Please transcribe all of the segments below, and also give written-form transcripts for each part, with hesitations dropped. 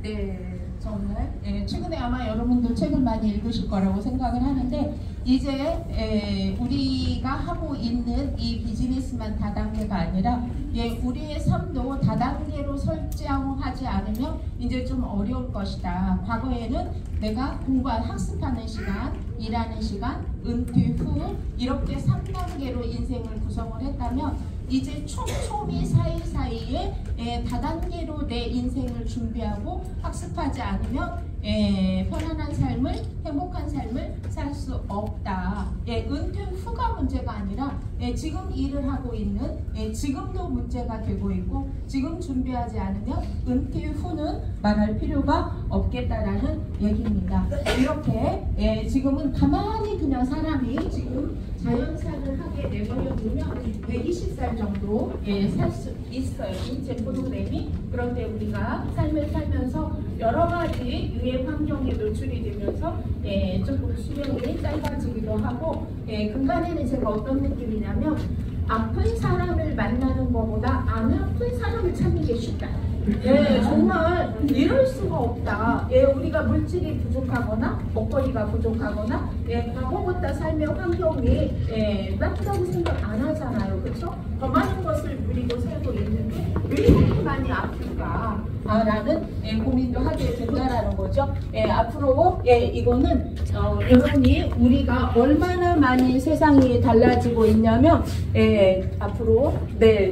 네, 정말 최근에 아마 여러분도 책을 많이 읽으실 거라고 생각을 하는데 이제 우리가 하고 있는 이 비즈니스만 다단계가 아니라 우리의 삶도 다단계로 설정하지 않으면 이제 좀 어려울 것이다. 과거에는 내가 공부한 학습하는 시간, 일하는 시간, 은퇴 후 이렇게 3단계로 인생을 구성을 했다면 이제 촘촘히 사이사이에 다단계로 내 인생을 준비하고 학습하지 않으면 편안한 삶을, 행복한 삶을 살 수 없다. 은퇴 후가 문제가 아니라 지금 일을 하고 있는 지금도 문제가 되고 있고 지금 준비하지 않으면 은퇴 후는 말할 필요가 없겠다라는 얘기입니다. 이렇게 지금은 가만히 그냥 사람이 지금 자연사를 하게 내버려 두면 120살 정도 살 수 있어요. 인체 프로그램이. 그런데 우리가 삶을 살면서 여러 가지 유해 환경에 노출이 되면서 조금 수명이 짧아지기도 하고 근간에는 제가 어떤 느낌이냐면 아픈 사람을 만나는 것보다 안 아픈 사람을 찾는 게 쉽다. 정말 이럴 수가 없다. 우리가 물질이 부족하거나 먹거리가 부족하거나 과거보다 삶의 환경이 낫다고 생각 안 하잖아요. 그렇죠? 더 많은 것을 누리고 살고 있는데 왜 이렇게 많이 아플까? 라는 고민도 하게 된다라는 거죠. 앞으로 이거는 여러분이 우리가 얼마나 많이 세상이 달라지고 있냐면 앞으로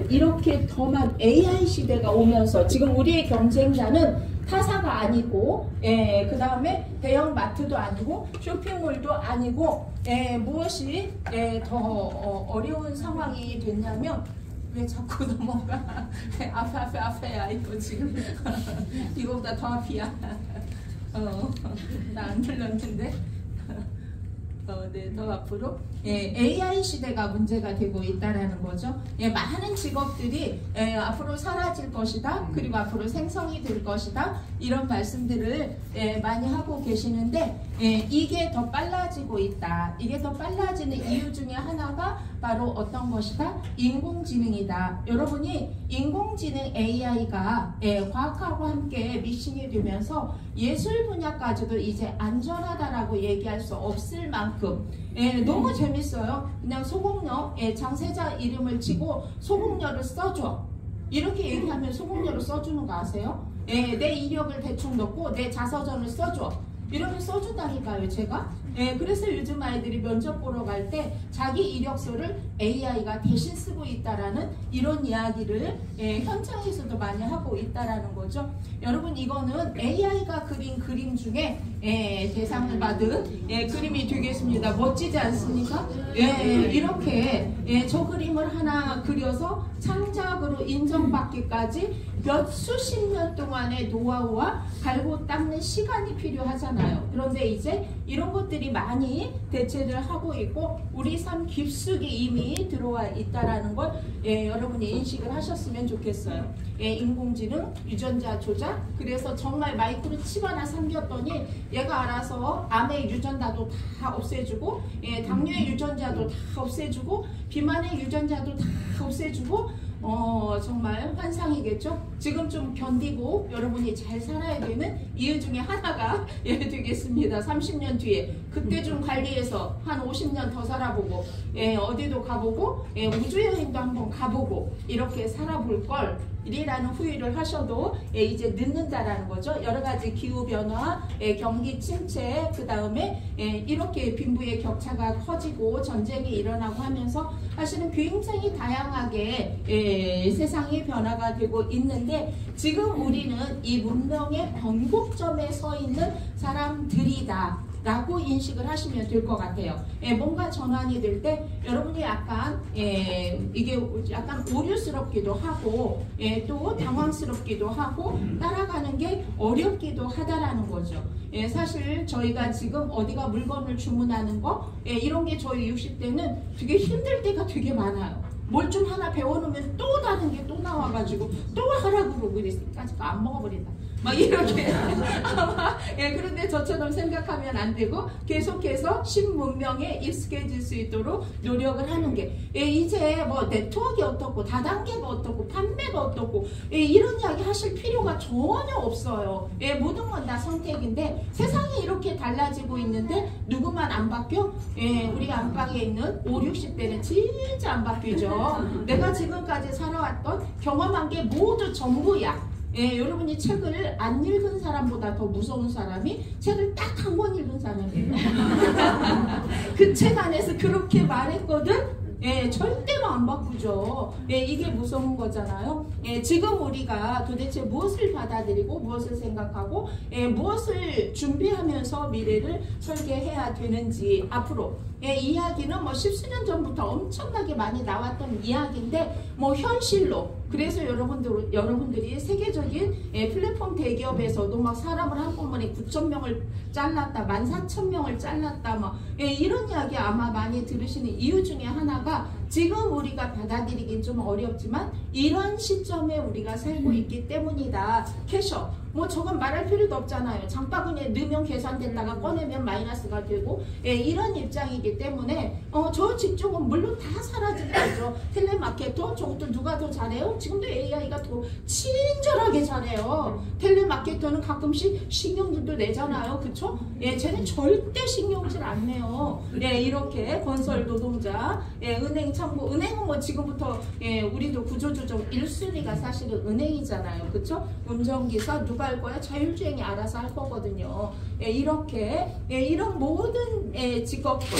이렇게 더만 AI 시대가 오면서 지금 우리의 경쟁자는 타사가 아니고 그 다음에 대형 마트도 아니고 쇼핑몰도 아니고 무엇이 더 어려운 상황이 됐냐면 왜 자꾸 넘어가? 앞에야 이거 지금 이거보다 더 앞이야. 나 안 들렸는데. 더 앞으로 AI 시대가 문제가 되고 있다라는 거죠. 많은 직업들이 앞으로 사라질 것이다. 그리고 앞으로 생성이 될 것이다. 이런 말씀들을 많이 하고 계시는데 이게 더 빨라지고 있다. 이게 더 빨라지는 이유 중에 하나가 바로 어떤 것이다? 인공지능이다. 여러분이 인공지능 AI가 과학하고 함께 믹싱이 되면서 예술 분야까지도 이제 안전하다라고 얘기할 수 없을 만큼 너무 재밌어요. 그냥 소공녀 장세자 이름을 치고 소공녀를 써줘. 이렇게 얘기하면 소공녀를 써주는 거 아세요? 내 이력을 대충 넣고 내 자서전을 써줘. 이러면 써준다니까요, 제가. 그래서 요즘 아이들이 면접 보러 갈 때 자기 이력서를 AI가 대신 쓰고 있다라는 이런 이야기를 현장에서도 많이 하고 있다라는 거죠. 여러분, 이거는 AI가 그린 그림 중에 대상을 받은 그림이 되겠습니다. 멋지지 않습니까? 이렇게 저 그림을 하나 그려서 창작으로 인정받기까지 몇 수십 년 동안의 노하우와 갈고 닦는 시간이 필요하잖아요. 그런데 이제 이런 것들이 많이 대체를 하고 있고 우리 삶 깊숙이 이미 들어와 있다라는 걸 여러분이 인식을 하셨으면 좋겠어요. 인공지능, 유전자 조작, 그래서 정말 마이크로 칩 하나 삼겼더니 얘가 알아서 암의 유전자도 다 없애주고 당뇨의 유전자도 다 없애주고 비만의 유전자도 다 없애주고 정말 환상이겠죠? 지금 좀 견디고 여러분이 잘 살아야 되는 이유 중에 하나가 되겠습니다. 30년 뒤에 그때 좀 관리해서 한 50년 더 살아보고 어디도 가보고 우주여행도 한번 가보고 이렇게 살아볼 걸 이라는 후회를 하셔도 이제 늦는다라는 거죠. 여러 가지 기후변화, 경기 침체, 그 다음에 이렇게 빈부의 격차가 커지고 전쟁이 일어나고 하면서 사실은 굉장히 다양하게 세상이 변화가 되고 있는데 지금 우리는 이 문명의 변곡점에 서 있는 사람들이다 라고 인식을 하시면 될 것 같아요. 뭔가 전환이 될 때 여러분이 약간 이게 약간 오류스럽기도 하고 또 당황스럽기도 하고 따라가는 게 어렵기도 하다라는 거죠. 사실 저희가 지금 어디가 물건을 주문하는 거 이런 게 저희 60대는 되게 힘들 때가 되게 많아요. 뭘 좀 하나 배워놓으면 또 다른 게 또 나와가지고 또 하라 그러고 이랬으니까 안 먹어버린다. 막 이렇게 아마 그런데 저처럼 생각하면 안 되고 계속해서 신문명에 익숙해질 수 있도록 노력을 하는 게 이제 뭐 네트워크가 어떻고 다단계가 어떻고 판매가 어떻고 이런 이야기 하실 필요가 전혀 없어요. 모든 건 다 선택인데 세상이 이렇게 달라지고 있는데 누구만 안 바뀌어? 우리 안방에 있는 5, 60대는 진짜 안 바뀌죠. 내가 지금까지 살아왔던 경험한 게 모두 전부야. 여러분이 책을 안 읽은 사람보다 더 무서운 사람이 책을 딱 한 권 읽은 사람이에요. 그 책 안에서 그렇게 말했거든? 절대로 안 바꾸죠. 이게 무서운 거잖아요. 지금 우리가 도대체 무엇을 받아들이고 무엇을 생각하고 무엇을 준비하면서 미래를 설계해야 되는지 앞으로 이야기는 뭐 십수년 전부터 엄청나게 많이 나왔던 이야기인데 뭐 현실로 그래서 여러분들이 세계적인 플랫폼 대기업에서도 막 사람을 한꺼번에 9,000명을 잘랐다, 14,000명을 잘랐다, 막 이런 이야기 아마 많이 들으시는 이유 중에 하나가 지금 우리가 받아들이긴 좀 어렵지만 이런 시점에 우리가 살고 있기 때문이다. 캐셔. 뭐 저건 말할 필요도 없잖아요. 장바구니에 넣으면 계산됐다가 꺼내면 마이너스가 되고 이런 입장이기 때문에 저 직종은 물론 다 사라지겠죠. 텔레마케터 저것도 누가 더 잘해요? 지금도 AI가 더 친절하게 잘해요. 텔레마케터는 가끔씩 신경질도 내잖아요. 그쵸? 쟤는 절대 신경질 안 내요. 이렇게 건설 노동자, 은행 참고 은행은 뭐 지금부터 우리도 구조조정 1순위가 사실은 은행이잖아요. 그쵸? 운전기사 누가 할 거야? 자율주행이 알아서 할 거거든요. 이렇게 이런 모든 직업군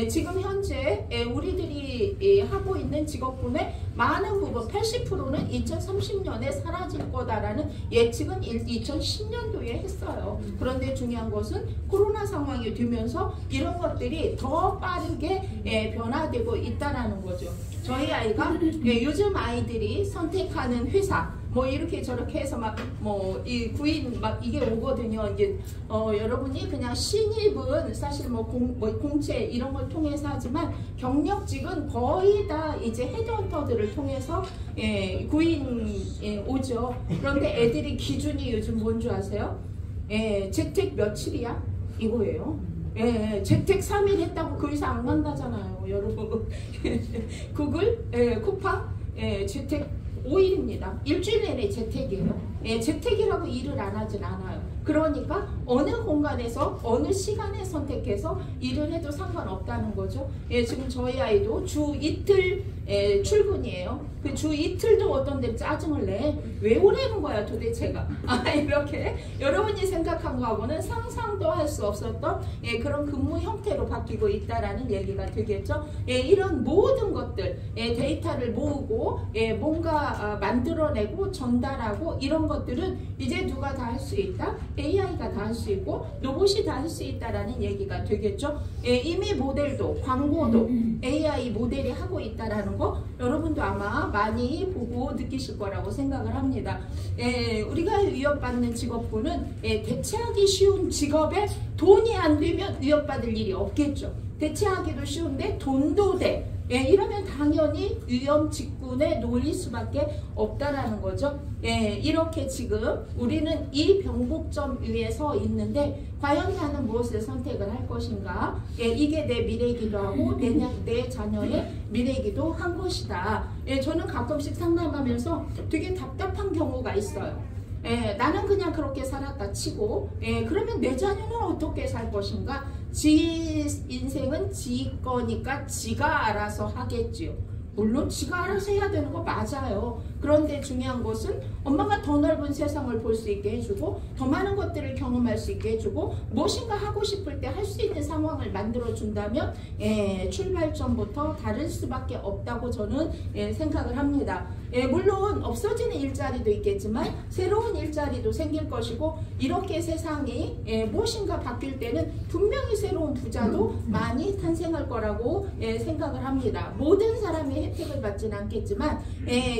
지금 현재 우리들이 하고 있는 직업군의 많은 부분 80%는 2030년에 사라질 거다라는 예측은 2010년도에 했어요. 그런데 중요한 것은 코로나 상황이 되면서 이런 것들이 더 빠르게 변화되고 있다는 거죠. 저희 아이가 요즘 아이들이 선택하는 회사 뭐 이렇게 저렇게 해서 막 뭐 이 구인 막 이게 오거든요. 이제 여러분이 그냥 신입은 사실 뭐 공채 이런 걸 통해서 하지만 경력직은 거의 다 이제 헤드헌터들을 통해서 구인 오죠. 그런데 애들이 기준이 요즘 뭔 줄 아세요? 재택 며칠이야? 이거예요. 재택 3일 했다고 그 이상 안 간다잖아요, 여러분. 구글, 쿠팡, 재택 5일입니다. 일주일 내내 재택이에요. 재택이라고 일을 안 하진 않아요. 그러니까 어느 공간에서 어느 시간에 선택해서 일을 해도 상관없다는 거죠. 지금 저희 아이도 주 이틀 출근이에요. 그 주 이틀도 어떤 데 짜증을 내. 왜 오래는 거야 도대체가. 이렇게 여러분이 생각한 거하고는 상상도 할 수 없었던 그런 근무 형태로 바뀌고 있다라는 얘기가 되겠죠. 이런 모든 것들 데이터를 모으고 뭔가 만들어내고 전달하고 이런 것들은 이제 누가 다 할 수 있다? AI가 다 할 수 있고 로봇이 다 할 수 있다라는 얘기가 되겠죠. 이미 모델도 광고도 AI 모델이 하고 있다라는 거 여러분도 아마 많이 보고 느끼실 거라고 생각을 합니다. 우리가 위협받는 직업군은 대체하기 쉬운 직업에 돈이 안 되면 위협받을 일이 없겠죠. 대체하기도 쉬운데 돈도 돼. 이러면 당연히 위험 직군에 놓일 수밖에 없다라는 거죠. 이렇게 지금 우리는 이 병복점 위에 서 있는데 과연 나는 무엇을 선택을 할 것인가? 이게 내 미래이기도 하고 내 자녀의 미래이기도 한 것이다. 저는 가끔씩 상담하면서 되게 답답한 경우가 있어요. 나는 그냥 그렇게 살았다 치고 그러면 내 자녀는 어떻게 살 것인가? 지 인생은 지 거니까 지가 알아서 하겠지요. 물론 지가 알아서 해야 되는 거 맞아요. 그런데 중요한 것은 엄마가 더 넓은 세상을 볼 수 있게 해주고 더 많은 것들을 경험할 수 있게 해주고 무엇인가 하고 싶을 때 할 수 있는 상황을 만들어 준다면 출발점부터 다를 수밖에 없다고 저는 생각을 합니다. 물론 없어지는 일자리도 있겠지만 새로운 일자리도 생길 것이고 이렇게 세상이 무엇인가 바뀔 때는 분명히 새로운 부자도 많이 탄생할 거라고 생각을 합니다. 모든 사람이 혜택을 받지는 않겠지만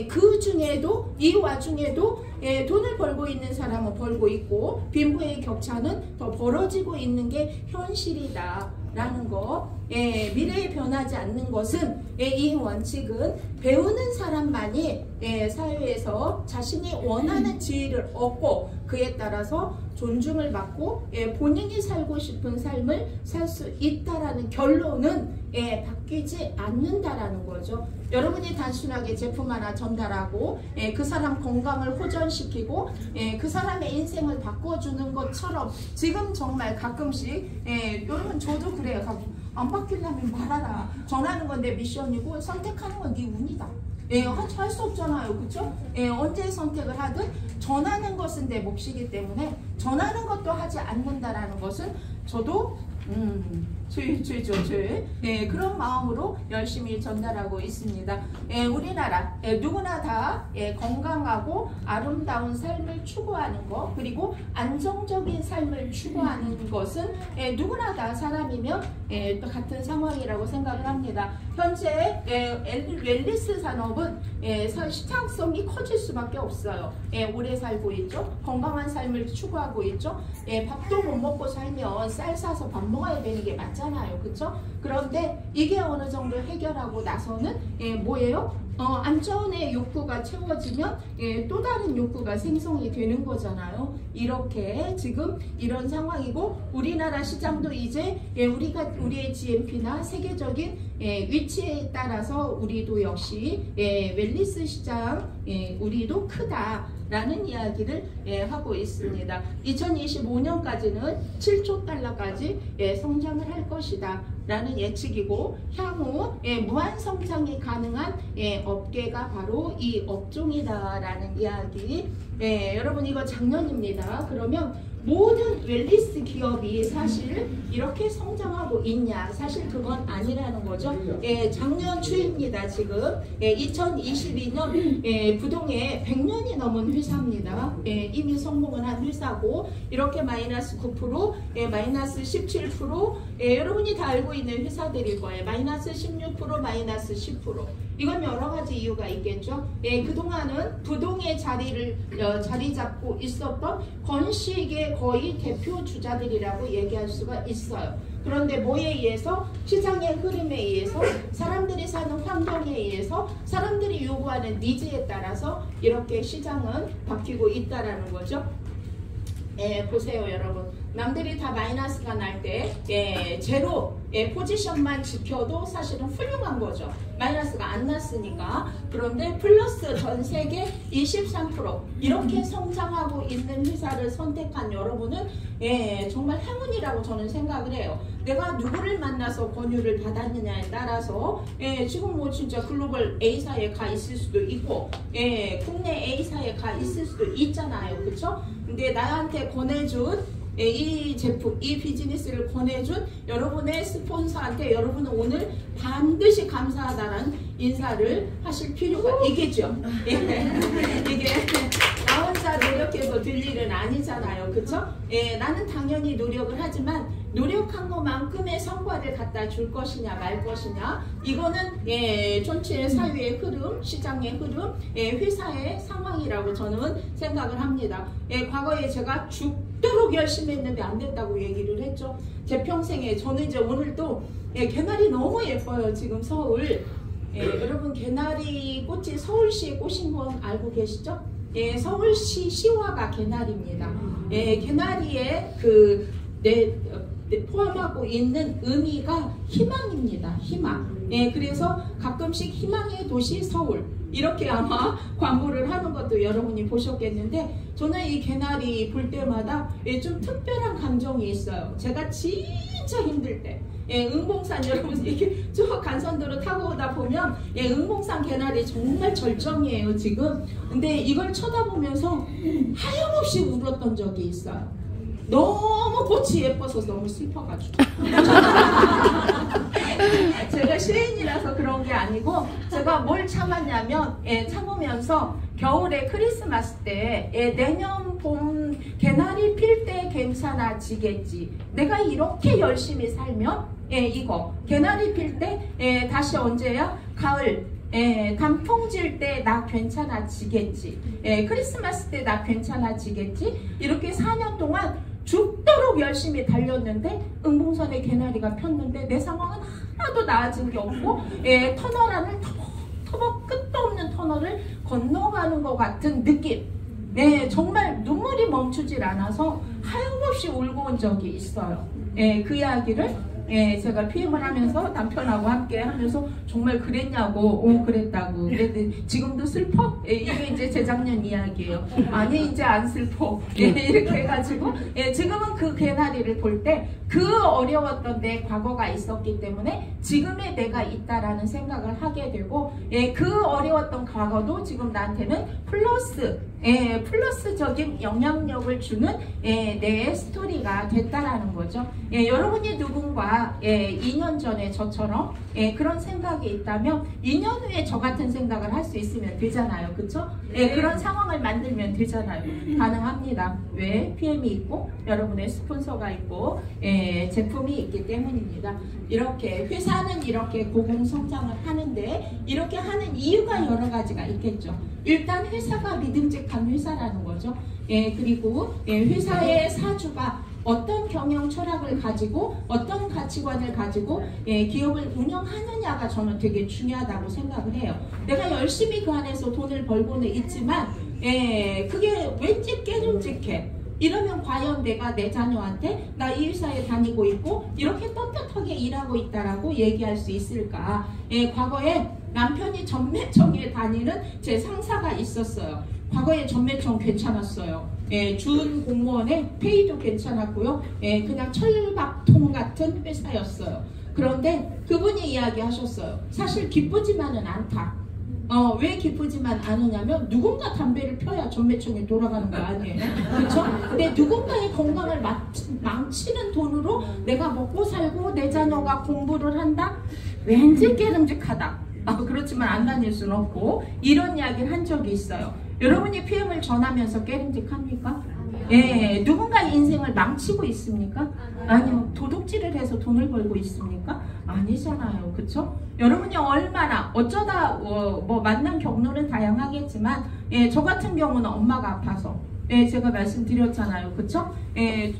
그 중에도 이 와중에도 돈을 벌고 있는 사람은 벌고 있고 빈부의 격차는 더 벌어지고 있는 게 현실이다 라는 거 미래에 변하지 않는 것은 이 원칙은 배우는 사람만이 사회에서 자신이 원하는 지위를 얻고 그에 따라서 존중을 받고 본인이 살고 싶은 삶을 살 수 있다라는 결론은 바뀌지 않는다라는 거죠. 여러분이 단순하게 제품 하나 전달하고 그 사람 건강을 호전시키고 그 사람의 인생을 바꿔주는 것처럼 지금 정말 가끔씩 여러분 저도 그래요. 안 바뀌려면 말하라. 전하는 건 내 미션이고 선택하는 건 네 운이다. 할 수 없잖아요. 그쵸? 언제 선택을 하든 전하는 것은 내 몫이기 때문에 전하는 것도 하지 않는다라는 것은 저도 그런 마음으로 열심히 전달하고 있습니다. 우리나라 누구나 다 건강하고 아름다운 삶을 추구하는 것, 그리고 안정적인 삶을 추구하는 것은 누구나 다 사람이면 또 같은 상황이라고 생각을 합니다. 현재 웰니스 산업은 시장성이 커질 수밖에 없어요. 오래 살고 있죠. 건강한 삶을 추구하고 있죠. 밥도 못 먹고 살면 쌀 사서 밥 먹어야 되는 게 맞잖아요. 그쵸? 그런데 이게 어느 정도 해결하고 나서는 뭐예요? 안전의 욕구가 채워지면 또 다른 욕구가 생성이 되는 거잖아요. 이렇게 지금 이런 상황이고 우리나라 시장도 이제 우리의 GMP나 세계적인 위치에 따라서 우리도 역시 웰니스 시장 우리도 크다라는 이야기를 하고 있습니다. 2025년까지는 7조 달러까지 성장을 할 것이다 라는 예측이고 향후 무한 성장이 가능한 업계가 바로 이 업종이다 라는 이야기. 여러분 이거 작년입니다. 그러면 모든 웰니스 기업이 사실 이렇게 성장하고 있냐? 사실 그건 아니라는 거죠. 작년 초입니다. 지금 2022년 부동에 100년이 넘은 회사입니다. 이미 성공을 한 회사고 이렇게 마이너스 9%, 마이너스 17%, 여러분이 다 알고 있는 회사들일 거예요. 마이너스 16%, 마이너스 10%. 이건 여러 가지 이유가 있겠죠. 그동안은 부동의 자리 잡고 있었던 건식의 거의 대표 주자들이라고 얘기할 수가 있어요. 그런데 뭐에 의해서? 시장의 흐름에 의해서, 사람들이 사는 환경에 의해서, 사람들이 요구하는 니즈에 따라서 이렇게 시장은 바뀌고 있다라는 거죠. 보세요 여러분. 남들이 다 마이너스가 날 때 제로 포지션만 지켜도 사실은 훌륭한 거죠. 마이너스가 안 났으니까. 그런데 플러스 전 세계 23% 이렇게 성장하고 있는 회사를 선택한 여러분은 정말 행운이라고 저는 생각을 해요. 내가 누구를 만나서 권유를 받았느냐에 따라서 지금 뭐 진짜 글로벌 A사에 가 있을 수도 있고 국내 A사에 가 있을 수도 있잖아요. 그쵸? 근데 나한테 권해준 이 제품, 이 비즈니스를 권해준 여러분의 스폰서한테 여러분은 오늘 반드시 감사하다는 인사를 하실 필요가 있겠죠. 이게 나 혼자 노력해서 될 일은 아니잖아요. 그쵸? 나는 당연히 노력을 하지만 노력한 것만큼의 성과를 갖다 줄 것이냐 말 것이냐 이거는 전체 사회의 흐름, 시장의 흐름, 회사의 상황이라고 저는 생각을 합니다. 과거에 제가 죽도록 열심히 했는데 안 됐다고 얘기를 했죠. 제 평생에 저는 이제 오늘도 개나리 너무 예뻐요. 지금 서울 여러분 개나리 꽃이 서울시의 꽃인 건 알고 계시죠? 서울시 시화가 개나리입니다. 개나리의 포함하고 있는 의미가 희망입니다. 희망. 그래서 가끔씩 희망의 도시 서울 이렇게 아마 광고를 하는 것도 여러분이 보셨겠는데 저는 이 개나리 볼 때마다 좀 특별한 감정이 있어요. 제가 진짜 힘들 때 응봉산 여러분 이렇게 쭉 간선도로 타고 오다 보면 응봉산 개나리 정말 절정이에요 지금. 근데 이걸 쳐다보면서 하염없이 울었던 적이 있어요. 너무 꽃이 예뻐서 너무 슬퍼가지고 제가 시인이라서 그런 게 아니고 제가 뭘 참았냐면 참으면서 겨울에 크리스마스 때 내년 봄 개나리 필 때 괜찮아지겠지. 내가 이렇게 열심히 살면 이거 개나리 필 때 다시 언제야? 가을 단풍질 때 나 괜찮아지겠지. 크리스마스 때 나 괜찮아지겠지. 이렇게 4년 동안 죽도록 열심히 달렸는데 응봉선에 개나리가 폈는데 내 상황은 하나도 나아진 게 없고 터널 안을 터벅터벅 끝도 없는 터널을 건너가는 것 같은 느낌. 네, 정말 눈물이 멈추질 않아서 하염없이 울고 온 적이 있어요. 그 이야기를 제가 PM을 하면서 남편하고 함께 하면서 정말 그랬냐고, 그랬다고. 그랬는데 지금도 슬퍼? 이게 이제 재작년 이야기예요. 아니, 이제 안 슬퍼. 이렇게 해가지고 지금은 그 개나리를 볼 때 그 어려웠던 내 과거가 있었기 때문에 지금의 내가 있다라는 생각을 하게 되고, 그 어려웠던 과거도 지금 나한테는 플러스적인 영향력을 주는 내 스토리가 됐다라는 거죠. 여러분이 누군가 2년 전에 저처럼 그런 생각이 있다면 2년 후에 저 같은 생각을 할 수 있으면 되잖아요. 그쵸? 그런 상황을 만들면 되잖아요. 가능합니다. 왜? PM이 있고 여러분의 스폰서가 있고 제품이 있기 때문입니다. 이렇게 회사는 이렇게 고공성장을 하는데 이렇게 하는 이유가 여러 가지가 있겠죠. 일단 회사가 믿음직한 회사라는 거죠. 그리고 회사의 사주가 어떤 경영 철학을 가지고 어떤 가치관을 가지고 기업을 운영하느냐가 저는 되게 중요하다고 생각을 해요. 내가 열심히 그 안에서 돈을 벌고는 있지만 그게 왠지 깨름직해. 이러면 과연 내가 내 자녀한테 나 이 회사에 다니고 있고 이렇게 떳떳하게 일하고 있다라고 얘기할 수 있을까? 과거에 남편이 전매청에 다니는 제 상사가 있었어요. 과거에 전매청 괜찮았어요. 준 공무원의 페이도 괜찮았고요. 그냥 철밥통 같은 회사였어요. 그런데 그분이 이야기하셨어요. 사실 기쁘지만은 않다. 왜 기쁘지만 않으냐면 누군가 담배를 펴야 전매청에 돌아가는 거 아니에요. 그렇죠? 근데 누군가의 건강을 망치는 돈으로 내가 먹고 살고 내 자녀가 공부를 한다? 왠지 깨름직하다. 그렇지만 안 다닐 수는 없고 이런 이야기를 한 적이 있어요. 여러분이 PM을 전하면서 깨름직합니까? 누군가의 인생을 망치고 있습니까? 아니요. 도둑질을 해서 돈을 벌고 있습니까? 아니잖아요. 그쵸? 여러분이 얼마나 어쩌다 뭐 만난 경로는 다양하겠지만 저 같은 경우는 엄마가 아파서 제가 말씀드렸잖아요. 그쵸?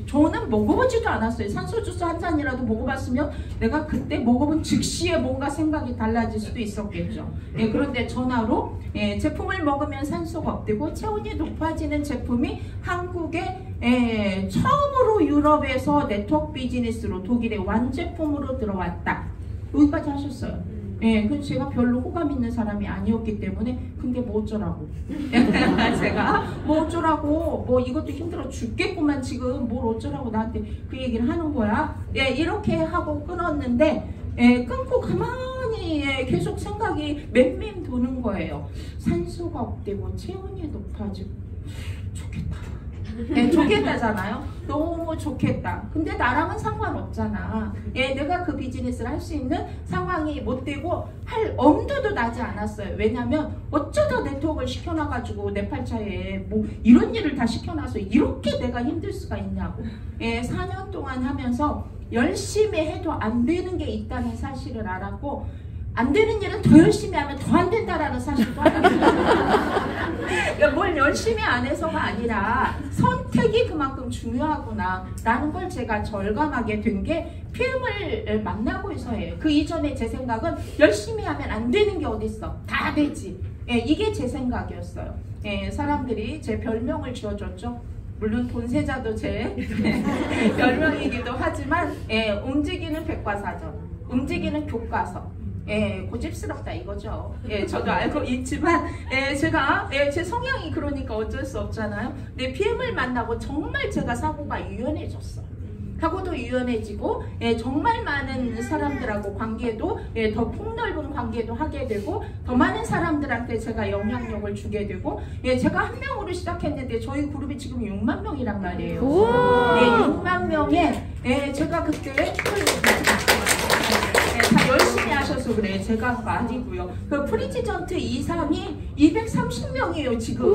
저는 먹어보지도 않았어요. 산소주스 한 잔이라도 먹어봤으면 내가 그때 먹어본 즉시에 뭔가 생각이 달라질 수도 있었겠죠. 그런데 전화로 제품을 먹으면 산소가 업되고 체온이 높아지는 제품이 한국에 처음으로 유럽에서 네트워크 비즈니스로 독일의 완제품으로 들어왔다. 여기까지 하셨어요. 그래서 제가 별로 호감 있는 사람이 아니었기 때문에 근데 뭐 어쩌라고 제가 뭐 어쩌라고 뭐 이것도 힘들어 죽겠구만 지금 뭘 어쩌라고 나한테 그 얘기를 하는 거야. 이렇게 하고 끊었는데 끊고 가만히 계속 생각이 맴맴 도는 거예요. 산소가 업되고 체온이 높아지고 좋겠다. 좋겠다잖아요. 너무 좋겠다. 근데 나랑은 상관없잖아. 내가 그 비즈니스를 할 수 있는 상황이 못 되고 할 엄두도 나지 않았어요. 왜냐면 어쩌다 네트워크를 시켜놔가지고 내 팔자에 뭐 이런 일을 다 시켜놔서 이렇게 내가 힘들 수가 있냐고. 4년 동안 하면서 열심히 해도 안 되는 게 있다는 사실을 알았고 안 되는 일은 더 열심히 하면 더 안 된다라는 사실도 알았어요. 뭘 열심히 안 해서가 아니라 선택이 그만큼 중요하구나 라는 걸 제가 절감하게 된 게 PM을 만나고서예요. 그 이전에 제 생각은 열심히 하면 안 되는 게 어딨어. 다 되지. 이게 제 생각이었어요. 사람들이 제 별명을 지어줬죠. 물론 돈세자도 제 별명이기도 하지만 움직이는 백과사전, 움직이는 교과서. 고집스럽다 이거죠. 저도 알고 있지만 제가 제 성향이 그러니까 어쩔 수 없잖아요. 근데 PM을 만나고 정말 제가 사고가 유연해졌어. 사고도 유연해지고 정말 많은 사람들하고 관계도 더 폭넓은 관계도 하게 되고 더 많은 사람들한테 제가 영향력을 주게 되고 제가 한 명으로 시작했는데 저희 그룹이 지금 6만 명이란 말이에요. 6만 명에 제가 그때 다 열심히 하셔서 그래. 제가 한 거 아니고요. 그 프리지전트 이상이 230명이에요 지금.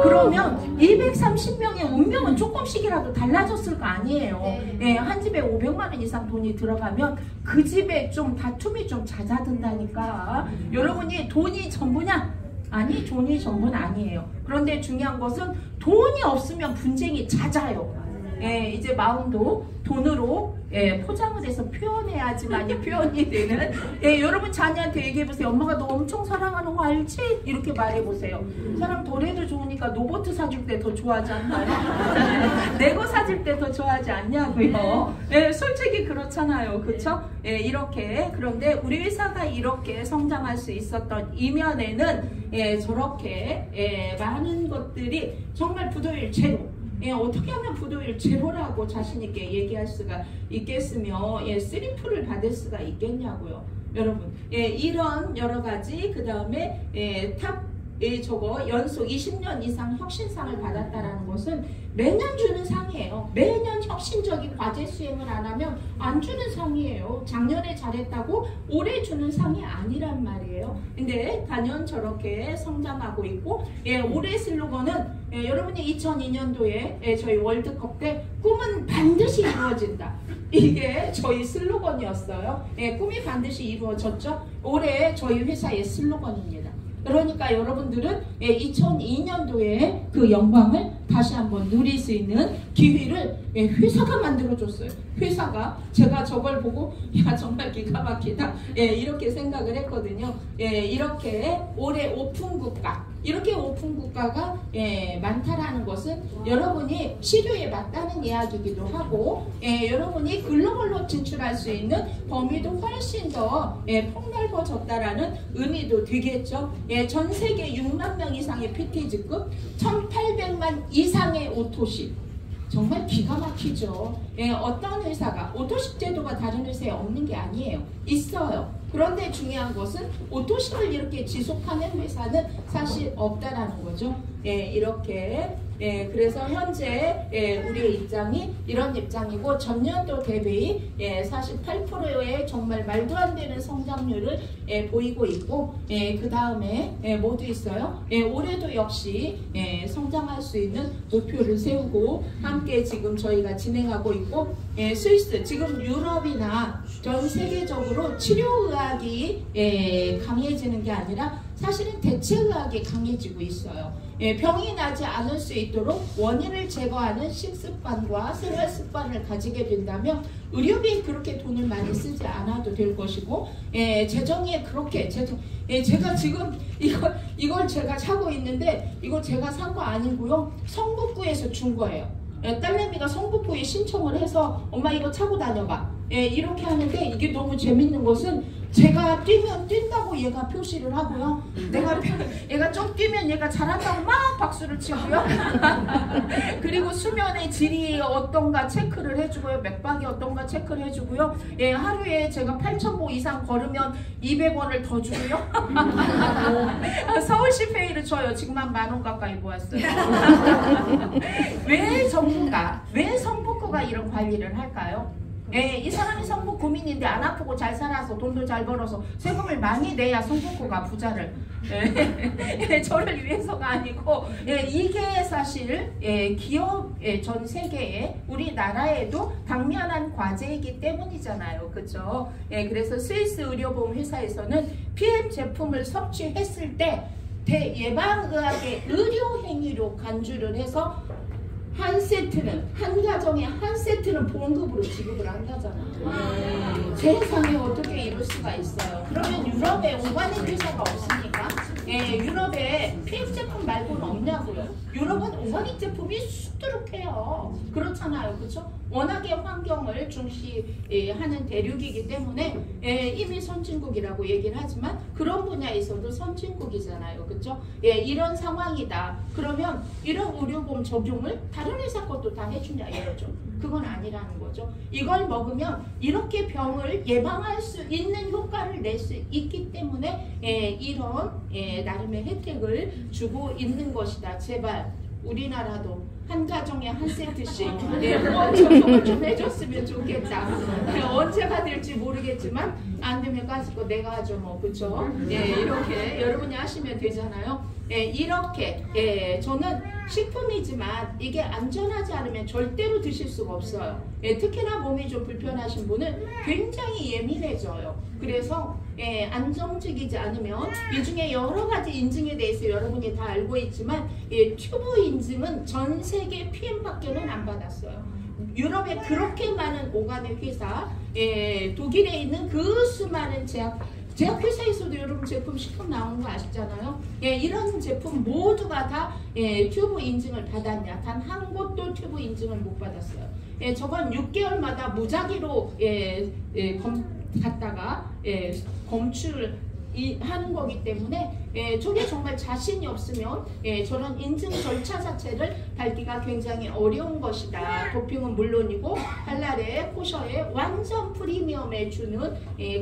그러면 230명의 운명은 조금씩이라도 달라졌을 거 아니에요. 한 집에 500만 원 이상 돈이 들어가면 그 집에 좀 다툼이 좀 잦아든다니까. 여러분이 돈이 전부냐? 아니, 돈이 전부는 아니에요. 그런데 중요한 것은 돈이 없으면 분쟁이 잦아요. 이제 마음도 돈으로 포장을 해서 표현해야지만이 표현이 되는 여러분 자녀한테 얘기해보세요. 엄마가 너 엄청 사랑하는 거 알지? 이렇게 말해보세요. 사람 돈에도 좋으니까 로봇 사줄 때 더 좋아하지 않나요? 레고 사줄 때 더 좋아하지 않냐고요. 솔직히 그렇잖아요. 그쵸? 이렇게 그런데 우리 회사가 이렇게 성장할 수 있었던 이면에는 저렇게 많은 것들이 정말 부도일 제로, 어떻게 하면 부도일 제로라고 자신있게 얘기할 수가 있겠으며 3F를 받을 수가 있겠냐고요. 여러분 이런 여러가지 그 다음에 저거 연속 20년 이상 혁신상을 받았다라는 것은 매년 주는 상이에요. 매년 혁신적인 과제 수행을 안 하면 안 주는 상이에요. 작년에 잘했다고 올해 주는 상이 아니란 말이에요. 근데 단연 저렇게 성장하고 있고 올해 슬로건은 여러분이 2002년도에 저희 월드컵 때 꿈은 반드시 이루어진다. 이게 저희 슬로건이었어요. 꿈이 반드시 이루어졌죠. 올해 저희 회사의 슬로건입니다. 그러니까 여러분들은 2002년도에 그 영광을 다시 한번 누릴 수 있는 기회를 회사가 만들어줬어요. 회사가 제가 저걸 보고 야 정말 기가 막히다 이렇게 생각을 했거든요. 이렇게 올해 오픈국가 이렇게 오픈국가가 많다라는 것은 여러분이 시류에 맞다는 이야기이기도 하고 여러분이 글로벌로 진출할 수 있는 범위도 훨씬 더 폭넓어졌다라는 의미도 되겠죠. 전 세계 6만 명 이상의 PT즈급 1800만 이상의 오토십 정말 기가 막히죠. 어떤 회사가 오토십 제도가 다른 회사에 없는 게 아니에요. 있어요. 그런데 중요한 것은 오토십을 이렇게 지속하는 회사는 사실 없다라는 거죠. 이렇게 그래서 현재 우리의 입장이 이런 입장이고 전년도 대비 48%의 정말 말도 안 되는 성장률을 보이고 있고 그 다음에 모두 있어요. 올해도 역시 성장할 수 있는 목표를 세우고 함께 지금 저희가 진행하고 있고 스위스 지금 유럽이나 전 세계적으로 치료의학이 강해지는 게 아니라 사실은 대체의학이 강해지고 있어요. 병이 나지 않을 수 있도록 원인을 제거하는 식습관과 생활 습관을 가지게 된다면 의료비에 그렇게 돈을 많이 쓰지 않아도 될 것이고 재정에 그렇게 제가 지금 이걸 제가 차고 있는데 이거 제가 산 거 아니고요. 성북구에서 준 거예요. 딸내미가 성북구에 신청을 해서 엄마 이거 차고 다녀봐 이렇게 하는데 이게 너무 재밌는 것은 제가 뛰면 뛴다고 얘가 표시를 하고요. 얘가 좀 뛰면 얘가 잘한다고 막 박수를 치고요. 그리고 수면의 질이 어떤가 체크를 해주고요. 맥박이 어떤가 체크를 해주고요. 하루에 제가 8,000보 이상 걸으면 200원을 더 주고요. 서울시페이를 줘요. 지금 한 10,000원 가까이 모았어요. 왜 전문가, 왜 성북구가 이런 관리를 할까요? 이 사람이 성북 구민인데 안 아프고 잘 살아서 돈도 잘 벌어서 세금을 많이 내야 성북구가 부자를 저를 위해서가 아니고 이게 사실 기업 전 세계에 우리나라에도 당면한 과제이기 때문이잖아요. 그렇죠? 그래서 스위스 의료보험 회사에서는 PM 제품을 섭취했을 때 대예방의학의 의료행위로 간주를 해서 한 세트는 한 가정에 한 세트는 보험급으로 지급을 한다잖아요. 세상에 어떻게 이럴 수가 있어요. 그러면 유럽에 오가닉 회사가 없으니까 유럽에 PM 제품 말고는 없냐고요. 유럽은 오가닉 제품이 수두룩해요. 그렇잖아요. 그렇죠? 워낙에 환경을 중시하는 대륙이기 때문에 이미 선진국이라고 얘기를 하지만 그런 분야에서도 선진국이잖아요. 그렇죠? 이런 상황이다. 그러면 이런 의료보험 적용을 다른 회사 것도 다 해주냐 이거죠. 그건 아니라는 거죠. 이걸 먹으면 이렇게 병을 예방할 수 있는 효과를 낼 수 있기 때문에 이런 나름의 혜택을 주고 있는 것이다. 제발 우리나라도 한 가정에 한 세트씩 후원 적용을 좀 해줬으면 좋겠다. 언제가 될지 모르겠지만 안 되면 가지고 내가 하죠 뭐. 그쵸? 이렇게 여러분이 하시면 되잖아요. 이렇게 저는 식품이지만 이게 안전하지 않으면 절대로 드실 수가 없어요. 특히나 몸이 좀 불편하신 분은 굉장히 예민해져요. 그래서 안정적이지 않으면 이 중에 여러 가지 인증에 대해서 여러분이 다 알고 있지만 튜브 인증은 전 세계 PM밖에는 안 받았어요. 유럽에 그렇게 많은 오가닉 회사, 독일에 있는 그 수많은 제약회사에서도 여러분 제품 식품 나오는 거 아시잖아요. 이런 제품 모두가 다 튜브 인증을 받았냐? 단 한 곳도 튜브 인증을 못 받았어요. 저건 6개월마다 무작위로 갔다가 검출을 하는 거기 때문에 저게 정말 자신이 없으면 저런 인증 절차 자체를 밟기가 굉장히 어려운 것이다. 도핑은 물론이고 할랄에 코셔에 완전 프리미엄에 주는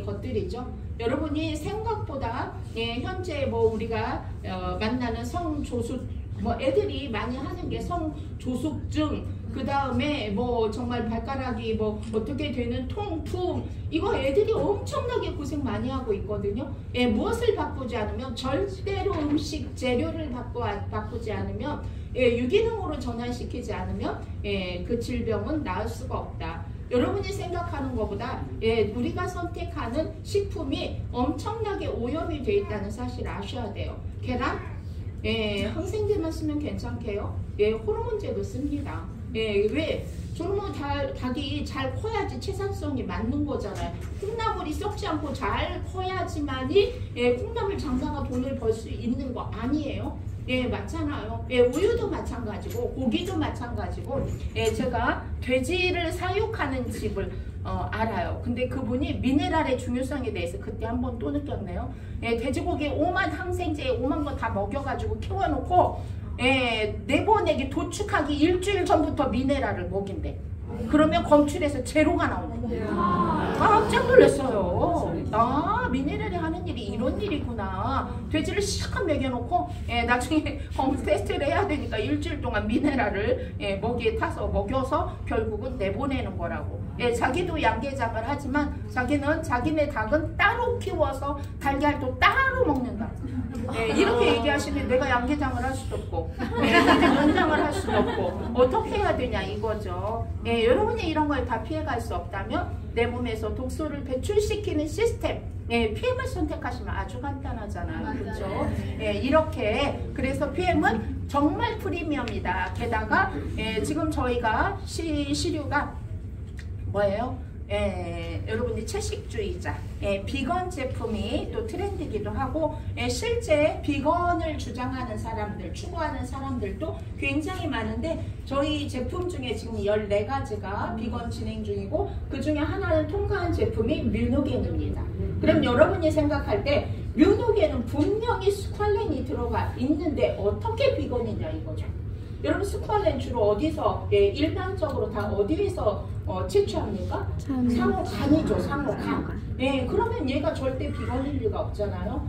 것들이죠. 여러분이 생각보다 현재 뭐 우리가 만나는 성조숙 애들이 많이 하는 게 성조숙증, 그 다음에 뭐 정말 발가락이 뭐 어떻게 되는 통풍, 이거 애들이 엄청나게 고생 많이 하고 있거든요. 무엇을 바꾸지 않으면, 절대로 음식 재료를 바꾸지 않으면, 유기농으로 전환시키지 않으면 그 질병은 나을 수가 없다. 여러분이 생각하는 것보다 우리가 선택하는 식품이 엄청나게 오염이 되어 있다는 사실을 아셔야 돼요. 계란? 항생제만 쓰면 괜찮게요? 호르몬제도 씁니다. 왜? 저는 뭐 닭이 잘 커야지 채산성이 맞는 거잖아요. 콩나물이 썩지 않고 잘 커야지만이 콩나물 장사가 돈을 벌 수 있는 거 아니에요? 맞잖아요. 우유도 마찬가지고 고기도 마찬가지고 제가 돼지를 사육하는 집을 알아요. 근데 그분이 미네랄의 중요성에 대해서 그때 한번 또 느꼈네요. 돼지고기 오만 항생제 오만 거 다 먹여가지고 키워놓고 내보내기 도축하기 일주일 전부터 미네랄을 먹인대. 그러면 검출해서 제로가 나오는 거예요. 깜짝 놀랐어요. 미네랄이 하는 일이 이런 일이구나. 돼지를 시작한 먹여놓고 나중에 테스트를 해야 되니까 일주일 동안 미네랄을 먹이에 타서 먹여서 결국은 내보내는 거라고. 자기도 양계장을 하지만 자기는 자기네 닭은 따로 키워서 달걀도 따로 먹는다. 이렇게 얘기하시면 내가 양계장을 할 수도 없고 연장을 할 수도 없고 어떻게 해야 되냐 이거죠. 여러분이 이런 걸 다 피해갈 수 없다면 내 몸에서 독소를 배출시키는 시스템, PM을 선택하시면 아주 간단하잖아요. 그렇죠? 이렇게 그래서 PM은 정말 프리미엄이다. 게다가 지금 저희가 시류가 뭐예요? 여러분이 채식주의자, 비건 제품이 또 트렌드이기도 하고, 실제 비건을 주장하는 사람들, 추구하는 사람들도 굉장히 많은데, 저희 제품 중에 지금 14가지가 비건 진행 중이고, 그 중에 하나를 통과한 제품이 뮤노겐입니다. 그럼 여러분이 생각할 때 뮤노겐은 분명히 스퀄렌이 들어가 있는데 어떻게 비건이냐 이거죠. 여러분 스퀄렌 주로 어디서 일반적으로 다 어디에서 채취합니까? 상어간이죠. 상어간. 그러면 얘가 절대 비건일 리가 없잖아요.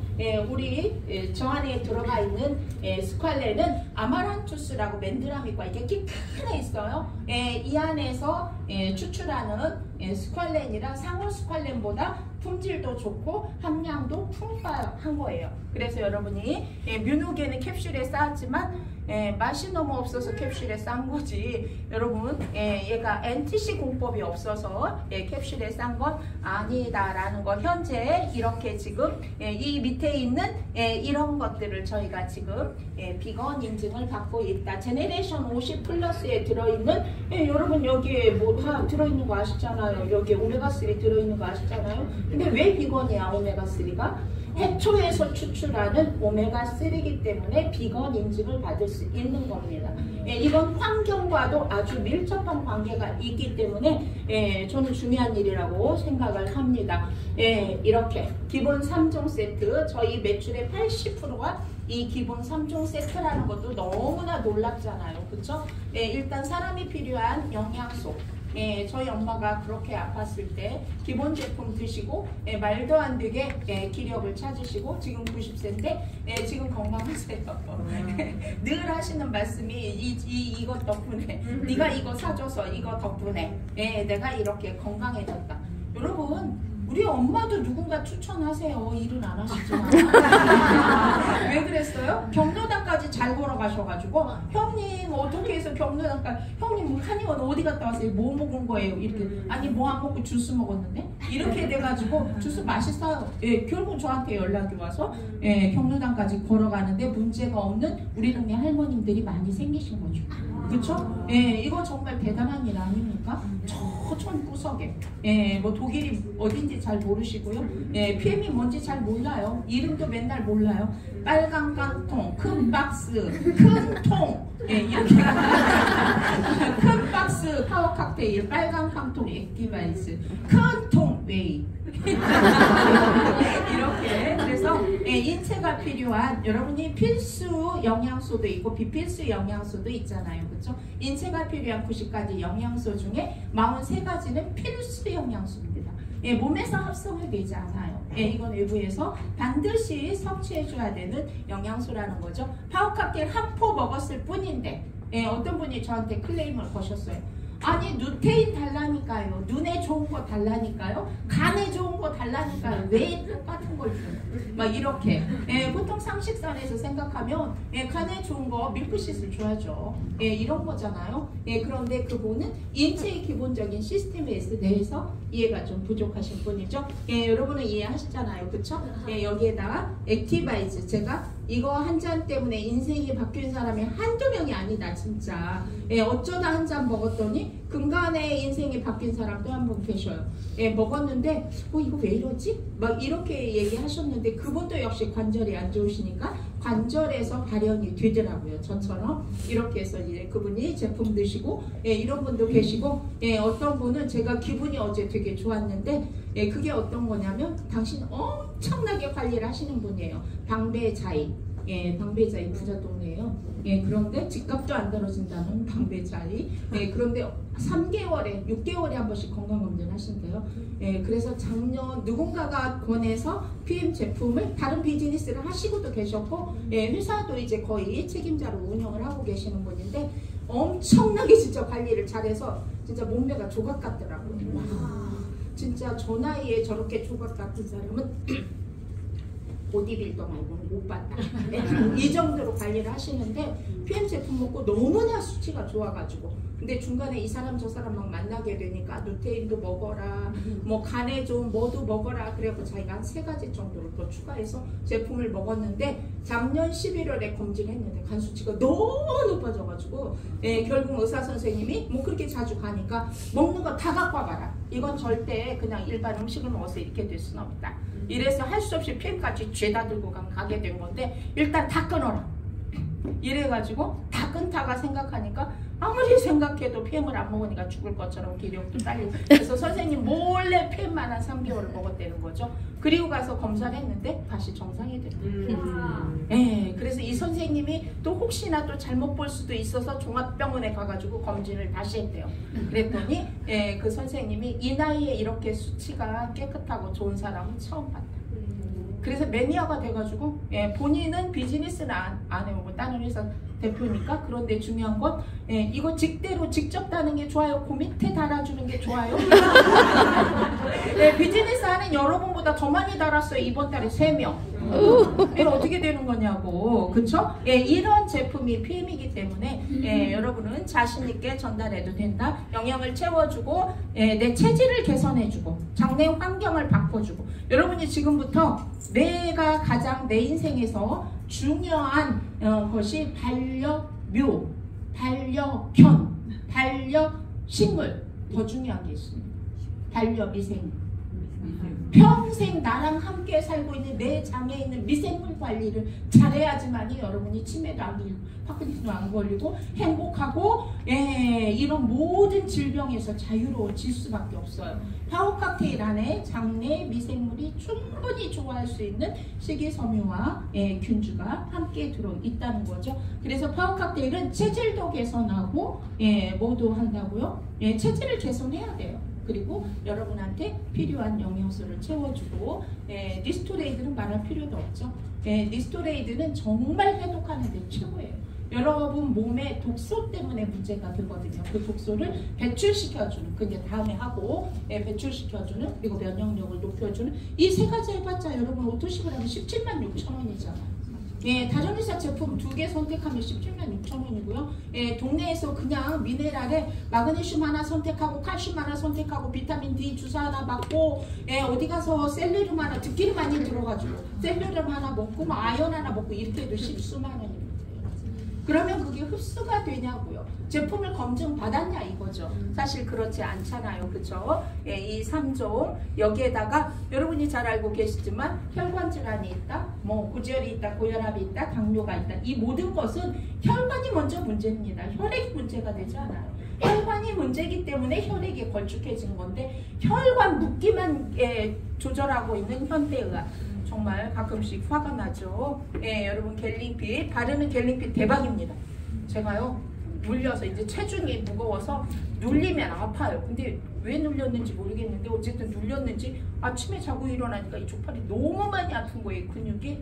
우리 저 안에 들어가 있는 스퀄렌은 아마란투스라고 맨드라미과 이게 큰 애 있어요. 이 안에서 추출하는 스퀄렌이라 상어 스퀄렌보다 품질도 좋고 함량도 풍부한 거예요. 그래서 여러분이 뮤노겐은 캡슐에 쌓았지만 맛이 너무 없어서 캡슐에 싼 거지. 여러분 얘가 NTC 공법이 없어서 캡슐에 싼 건 아니다라는 거. 현재 이렇게 지금 이 밑에 있는 이런 것들을 저희가 지금 비건 인증을 받고 있다. 제네레이션 50 플러스에 들어있는 여러분 여기에 뭐 다 들어있는 거 아시잖아요. 여기에 오메가3 들어있는 거 아시잖아요. 근데 왜 비건이야 오메가3가? 해초에서 추출하는 오메가3이기 때문에 비건 인증을 받을 수 있는 겁니다. 이건 환경과도 아주 밀접한 관계가 있기 때문에 저는 중요한 일이라고 생각을 합니다. 이렇게 기본 3종 세트, 저희 매출의 80%가 이 기본 3종 세트라는 것도 너무나 놀랍잖아요. 그렇죠? 일단 사람이 필요한 영양소, 저희 엄마가 그렇게 아팠을 때 기본 제품 드시고 말도 안 되게 기력을 찾으시고 지금 90세인데 지금 건강하세요. 늘 하시는 말씀이 이것 덕분에 네가 이거 사줘서 이거 덕분에 내가 이렇게 건강해졌다. 여러분 우리 엄마도 누군가 추천하세요. 일은 안 하시지만. 왜 그랬어요? 경로당까지 잘 걸어가셔가지고 형님 어떻게 해서 경로당까지 형님 뭐 한의원 어디 갔다 왔어요? 뭐 먹은 거예요? 이렇게 아니 뭐 안 먹고 주스 먹었는데 이렇게 돼가지고 주스 맛있어요. 예, 결국 저한테 연락이 와서 예, 경로당까지 걸어가는데 문제가 없는 우리 동네 할머님들이 많이 생기신 거죠. 그쵸? 예, 이거 정말 대단한 일 아닙니까? 저천 구석에 예, 뭐 독일이 어딘지 잘 모르시고요. 예, PM이 뭔지 잘 몰라요. 이름도 맨날 몰라요. 빨간 깡통, 큰 박스, 큰 통, 예, 이렇게 큰 박스 파워 칵테일, 빨간 깡통 액티바이스, 큰 통 웨이 이렇게 그래서 예, 인체가 필요한 여러분이 필수 영양소도 있고 비필수 영양소도 있잖아요. 그렇죠? 인체가 필요한 90가지 영양소 중에 43가지는 필수 영양소입니다. 예, 몸에서 합성이 되지 않아요. 예, 이건 외부에서 반드시 섭취해줘야 되는 영양소라는 거죠. 파워칵테일 한 포 먹었을 뿐인데 예, 어떤 분이 저한테 클레임을 거셨어요. 아니 누테인 달라니까요. 눈에 좋은 거 달라니까요. 간에 좋은 거 달라니까요. 왜 똑같은 걸 줘요? 막 이렇게 예, 보통 상식선에서 생각하면 예, 간에 좋은 거 밀크시슬 줘야죠. 예, 이런 거잖아요. 예, 그런데 그분은 인체의 기본적인 시스템에 대해서 이해가 좀 부족하신 분이죠. 예, 여러분은 이해하시잖아요. 그쵸? 예, 여기에다가 액티바이즈 제가 이거 한 잔 때문에 인생이 바뀐 사람이 한두 명이 아니다 진짜. 예, 어쩌다 한 잔 먹었더니 근간에 인생이 바뀐 사람도 한 분 계셔요. 예, 먹었는데 이거 왜 이러지? 막 이렇게 얘기하셨는데 그분도 역시 관절이 안 좋으시니까 관절에서 발현이 되더라고요. 저처럼 이렇게 해서 이제 그분이 제품 드시고 예, 이런 분도 계시고 예, 어떤 분은 제가 기분이 어제 되게 좋았는데 예, 그게 어떤 거냐면 당신 엄청나게 관리를 하시는 분이에요. 방배자이. 예, 방배자이 부자 동네예요. 예, 그런데 집값도 안 떨어진다는 방배자이. 예, 그런데 3개월에 6개월에 한 번씩 건강검진 하신대요. 예, 그래서 작년 누군가가 권해서 PM 제품을 다른 비즈니스를 하시고도 계셨고 예, 회사도 이제 거의 책임자로 운영을 하고 계시는 분인데 엄청나게 진짜 관리를 잘해서 진짜 몸매가 조각 같더라고요. 와, 진짜 저 나이에 저렇게 조각 같은 사람은 보디빌더 말고는 못 봤다. 네, 이 정도로 관리를 하시는데 PM 제품 먹고 너무나 수치가 좋아가지고 근데 중간에 이 사람 저 사람 막 만나게 되니까 누테인도 먹어라 뭐 간에 좀 뭐도 먹어라 그래서 자기가 한 3가지 정도를 더 추가해서 제품을 먹었는데 작년 11월에 검진했는데 간 수치가 너무 높아져가지고 예, 결국 의사 선생님이 뭐 그렇게 자주 가니까 먹는 거 다 갖고 와봐라. 이건 절대 그냥 일반 음식을 먹어서 이렇게 될 수는 없다. 이래서 할 수 없이 PM까지 죄다 들고 가게 된 건데 일단 다 끊어라. 이래가지고 다 끊다가 생각하니까 아무리 생각해도 PM을 안 먹으니까 죽을 것처럼 기력도 딸리고 그래서 선생님 몰래 PM만 한 3개월을 먹었다는 거죠. 그리고 가서 검사를 했는데 다시 정상이 됐어요. 네, 그래서 이 선생님이 또 혹시나 또 잘못 볼 수도 있어서 종합병원에 가가지고 검진을 다시 했대요. 그랬더니 예, 그 선생님이 이 나이에 이렇게 수치가 깨끗하고 좋은 사람은 처음 봤다. 그래서 매니아가 돼가지고 예, 본인은 비즈니스는 안 해오고 다른 회사 대표니까 그런데 중요한 건 예, 이거 직대로 직접 다는 게 좋아요? 그 밑에 달아주는 게 좋아요? 예, 비즈니스 하는 여러분보다 더 많이 달았어요. 이번 달에 3명. 이거 어떻게 되는 거냐고. 그쵸? 예, 이런 제품이 PM이기 때문에 예, 여러분은 자신있게 전달해도 된다. 영양을 채워주고 예, 내 체질을 개선해주고 장내 환경을 바꿔주고 여러분이 지금부터 내가 가장 내 인생에서 중요한 것이 반려묘, 반려견, 반려식물 더 중요한 게 있습니다. 반려미생물. 평생 나랑 함께 살고 있는 내 장에 있는 미생물 관리를 잘해야지만이 여러분이 치매도 안 걸리고 파킨슨도 안 걸리고 행복하고 예, 이런 모든 질병에서 자유로워질 수밖에 없어요. 파워칵테일 안에 장내 미생물이 충분히 좋아할 수 있는 식이섬유와 예, 균주가 함께 들어있다는 거죠. 그래서 파워칵테일은 체질도 개선하고 예, 뭐도 한다고요? 예, 체질을 개선해야 돼요. 그리고 여러분한테 필요한 영양소를 채워주고 예, 리스토레이드는 말할 필요도 없죠. 예, 리스토레이드는 정말 해독하는 데 최고예요. 여러분 몸에 독소 때문에 문제가 되거든요. 그 독소를 배출시켜주는, 그 이제 다음에 하고 배출시켜주는, 그리고 면역력을 높여주는 이 세 가지 해봤자 여러분 오토식을 하면 17만 6천 원이잖아요. 예, 다른 회사 제품 2개 선택하면 17만 6천 원이고요. 예, 동네에서 그냥 미네랄에 마그네슘 하나 선택하고 칼슘 하나 선택하고 비타민 D 주사 하나 맞고 예, 어디 가서 셀레늄 하나 듣기를 많이 들어가지고 셀레늄 하나 먹고 뭐 아연 하나 먹고 이렇게 해도 10수만 원입니다. 그러면 그게 흡수가 되냐고요. 제품을 검증 받았냐 이거죠. 사실 그렇지 않잖아요. 그쵸? 예, 이 3종 여기에다가 여러분이 잘 알고 계시지만 혈관 질환이 있다, 뭐 고지혈이 있다, 고혈압이 있다, 당뇨가 있다. 이 모든 것은 혈관이 먼저 문제입니다. 혈액이 문제가 되지 않아요. 혈관이 문제이기 때문에 혈액이 걸쭉해진 건데 혈관 붓기만 조절하고 있는 현대의학. 정말 가끔씩 화가 나죠. 예, 여러분 갤링핏 바르는 갤링핏 대박입니다. 제가요 눌려서 이제 체중이 무거워서 눌리면 아파요. 근데 왜 눌렸는지 모르겠는데 어쨌든 눌렸는지 아침에 자고 일어나니까 이 쪽팔이 너무 많이 아픈 거예요. 근육이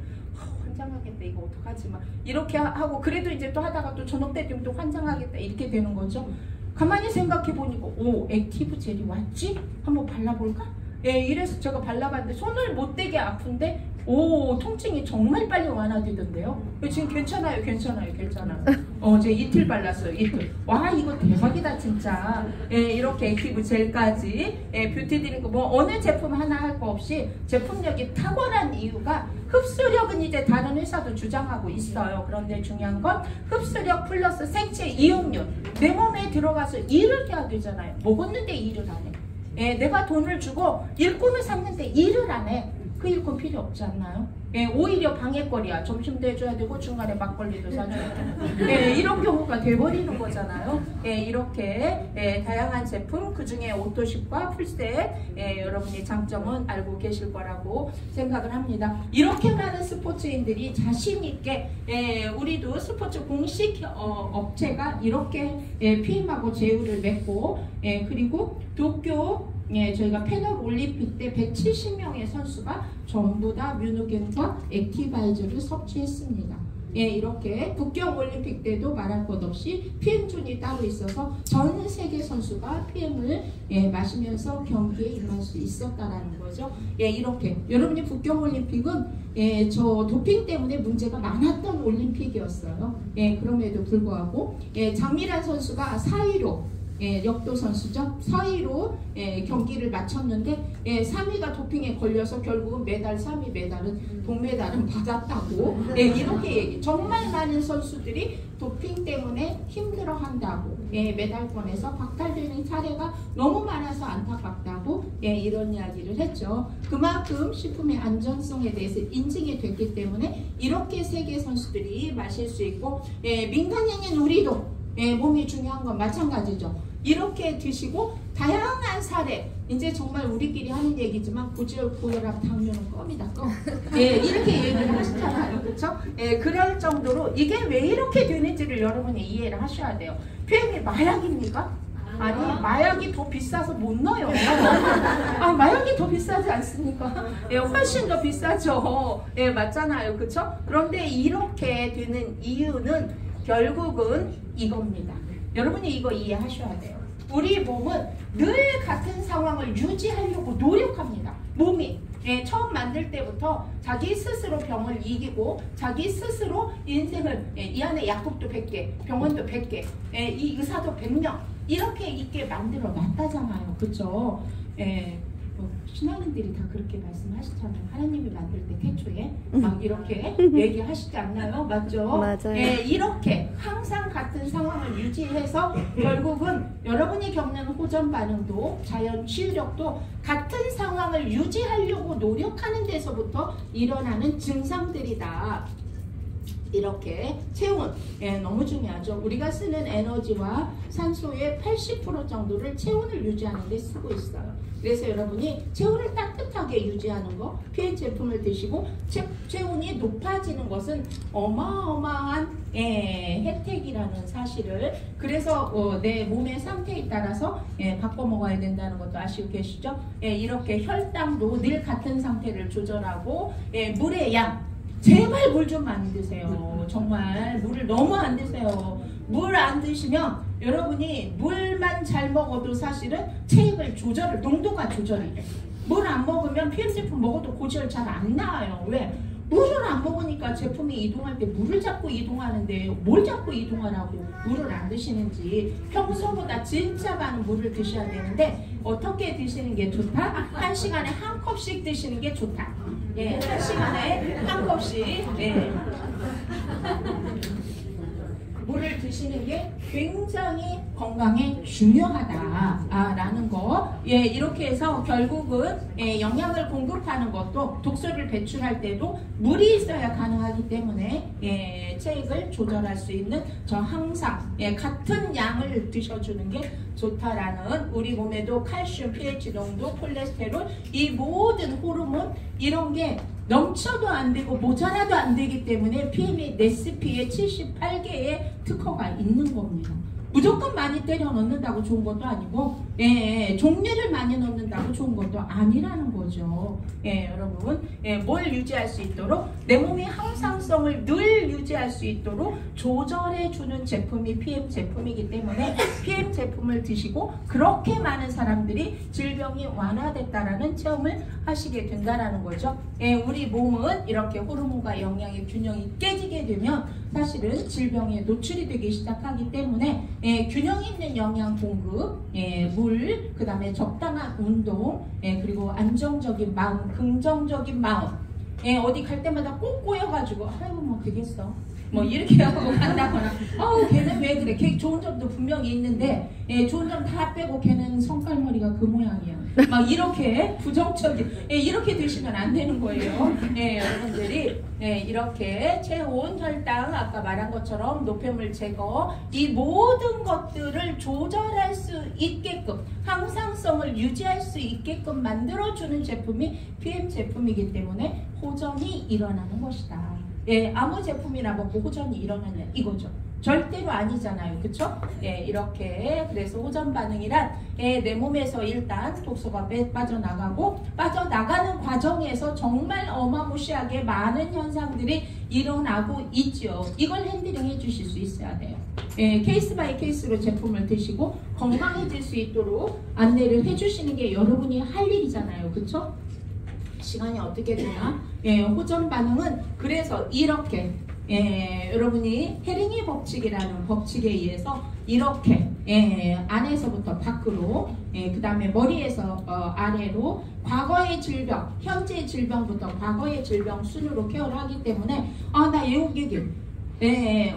환장하겠다 이거 어떡하지 막 이렇게 하고 그래도 이제 또 하다가 또 저녁 때 되면 또 환장하겠다 이렇게 되는 거죠. 가만히 생각해 보니까 오 액티브 젤이 왔지? 한번 발라볼까? 예, 이래서 제가 발라봤는데 손을 못 대게 아픈데 오 통증이 정말 빨리 완화되던데요. 지금 괜찮아요. 제가 이틀 발랐어요. 이틀. 와 이거 대박이다 진짜. 예, 이렇게 액티브 젤까지 뷰티 드링크 뭐 어느 제품 하나 할 거 없이 제품력이 탁월한 이유가 흡수력은 이제 다른 회사도 주장하고 있어요. 그런데 중요한 건 흡수력 플러스 생체 이용률. 내 몸에 들어가서 일을 해야 되잖아요. 먹었는데 일을 안 해. 예, 내가 돈을 주고 일꾼을 샀는데 일을 안 해. 그 일꾼 필요 없지 않나요? 예, 오히려 방해거리야. 점심도 해줘야 되고 중간에 막걸리도 사줘야 되고 예, 이런 경우가 돼버리는 거잖아요. 예, 이렇게 다양한 제품 그중에 오토식과 풀셋 여러분의 장점은 알고 계실 거라고 생각을 합니다. 이렇게 많은 스포츠인들이 자신 있게 우리도 스포츠 공식 업체가 이렇게 PM하고 제휴를 맺고 그리고 도쿄 저희가 패널 올림픽 때 170명의 선수가 전부 다 뮤누겐과 액티바이저를 섭취했습니다. 이렇게 북경 올림픽 때도 말할 것 없이 PM존이 따로 있어서 전 세계 선수가 PM을 마시면서 경기에 임할 수 있었다라는 거죠. 이렇게 여러분이 북경 올림픽은 저 도핑 때문에 문제가 많았던 올림픽이었어요. 그럼에도 불구하고 장미란 선수가 4위로 역도 선수죠. 4위로 경기를 마쳤는데 3위가 도핑에 걸려서 결국은 메달 3위 메달은 동메달은 받았다고 이렇게 얘기. 정말 많은 선수들이 도핑 때문에 힘들어한다고 메달권에서 박탈되는 사례가 너무 많아서 안타깝다고 이런 이야기를 했죠. 그만큼 식품의 안전성에 대해서 인증이 됐기 때문에 이렇게 세계 선수들이 마실 수 있고 민간인인 우리도 몸이 중요한 건 마찬가지죠. 이렇게 드시고 다양한 사례 이제 정말 우리끼리 하는 얘기지만 고지혈, 고혈압, 당뇨는 껌이다 껌. 이렇게 얘기를 하시잖아요. 그렇죠? 그럴 정도로 이게 왜 이렇게 되는지를 여러분이 이해를 하셔야 돼요. PM이 마약입니까? 아니 마약이 더 비싸서 못 넣어요. 아 마약이 더 비싸지 않습니까? 훨씬 더 비싸죠. 맞잖아요. 그렇죠? 그런데 이렇게 되는 이유는 결국은 이겁니다. 여러분이 이거 이해하셔야 돼요. 우리 몸은 늘 같은 상황을 유지하려고 노력합니다. 몸이 처음 만들 때부터 자기 스스로 병을 이기고 자기 스스로 인생을 이 안에 약국도 100개, 병원도 100개, 이 의사도 100명 이렇게 있게 만들어 놨다잖아요. 그렇죠? 신앙인들이 다 그렇게 말씀하시잖아요. 하나님이 만들 때 태초에 막 이렇게 얘기하시지 않나요? 맞죠? 맞아요. 이렇게 항상 같은 상황을 유지해서 결국은 여러분이 겪는 호전 반응도 자연 치유력도 같은 상황을 유지하려고 노력하는 데서부터 일어나는 증상들이다. 이렇게 체온 너무 중요하죠. 우리가 쓰는 에너지와 산소의 80% 정도를 체온을 유지하는 데 쓰고 있어요. 그래서 여러분이 체온을 따뜻하게 유지하는 거 피해 제품을 드시고 체온이 높아지는 것은 어마어마한 혜택이라는 사실을 그래서 내 몸의 상태에 따라서 바꿔 먹어야 된다는 것도 아시고 계시죠? 이렇게 혈당도 늘 같은 상태를 조절하고 물의 양 제발 물 좀 많이 드세요. 정말 물을 너무 안 드세요. 물 안 드시면 여러분이 물만 잘 먹어도 사실은 체액을 농도가 조절이 돼. 물 안 먹으면 PM 제품 먹어도 고지혈 잘 안 나와요. 왜? 물을 안 먹으니까 제품이 이동할 때 물을 잡고 이동하는데 뭘 잡고 이동하라고 물을 안 드시는지. 평소보다 진짜 많은 물을 드셔야 되는데 어떻게 드시는 게 좋다? 1시간에 한 컵씩 드시는 게 좋다. 예, 1시간에 한 컵씩. 예. 물을 드시는 게 굉장히 건강에 중요하다라는 거. 예, 이렇게 해서 결국은 영양을 공급하는 것도 독소를 배출할 때도 물이 있어야 가능하기 때문에 체액을 조절할 수 있는 저 항상 같은 양을 드셔주는 게 좋다라는, 우리 몸에도 칼슘, pH 농도, 콜레스테롤, 이 모든 호르몬 이런 게 넘쳐도 안 되고 모자라도 안 되기 때문에 PM이 레시피에 78개의 특허가 있는 겁니다. 무조건 많이 때려 넣는다고 좋은 것도 아니고, 종류를 많이 넣는다고 좋은 것도 아니라는 거죠. 여러분, 뭘 유지할 수 있도록, 내 몸의 항상성을 늘 유지할 수 있도록 조절해주는 제품이 PM 제품이기 때문에 PM 제품을 드시고 그렇게 많은 사람들이 질병이 완화됐다라는 체험을 하시게 된다라는 거죠. 우리 몸은 이렇게 호르몬과 영양의 균형이 깨지게 되면 사실은 질병에 노출이 되기 시작하기 때문에 균형 있는 영양 공급, 물, 그 다음에 적당한 운동, 그리고 안정적인 마음, 긍정적인 마음. 어디 갈 때마다 꼭 꼬여가지고 아이고 뭐 되겠어 뭐 이렇게 하고 간다거나, 걔는 왜 그래, 걔 좋은 점도 분명히 있는데 좋은 점 다 빼고 걔는 성깔머리가 그 모양이야, 막 이렇게 부정적인, 이렇게 드시면 안 되는 거예요. 여러분들이 이렇게 체온, 혈당, 아까 말한 것처럼 노폐물 제거, 이 모든 것들을 조절할 수 있게끔, 항상성을 유지할 수 있게끔 만들어주는 제품이 PM 제품이기 때문에 호전이 일어나는 것이다. 아무 제품이나 먹고 호전이 일어나냐 이거죠. 절대로 아니잖아요. 그쵸? 이렇게. 그래서 호전 반응이란 내 몸에서 일단 독소가 빠져나가고, 빠져나가는 과정에서 정말 어마무시하게 많은 현상들이 일어나고 있죠. 이걸 핸들링 해주실 수 있어야 돼요. 케이스 바이 케이스로 제품을 드시고 건강해질 수 있도록 안내를 해주시는 게 여러분이 할 일이잖아요. 그쵸? 시간이 어떻게 되나? 호전 반응은 그래서 이렇게 여러분이 헤링의 법칙이라는 법칙에 의해서 이렇게 안에서부터 밖으로, 그 다음에 머리에서 아래로 과거의 질병, 현재의 질병부터 과거의 질병 순으로 케어를 하기 때문에 나 여기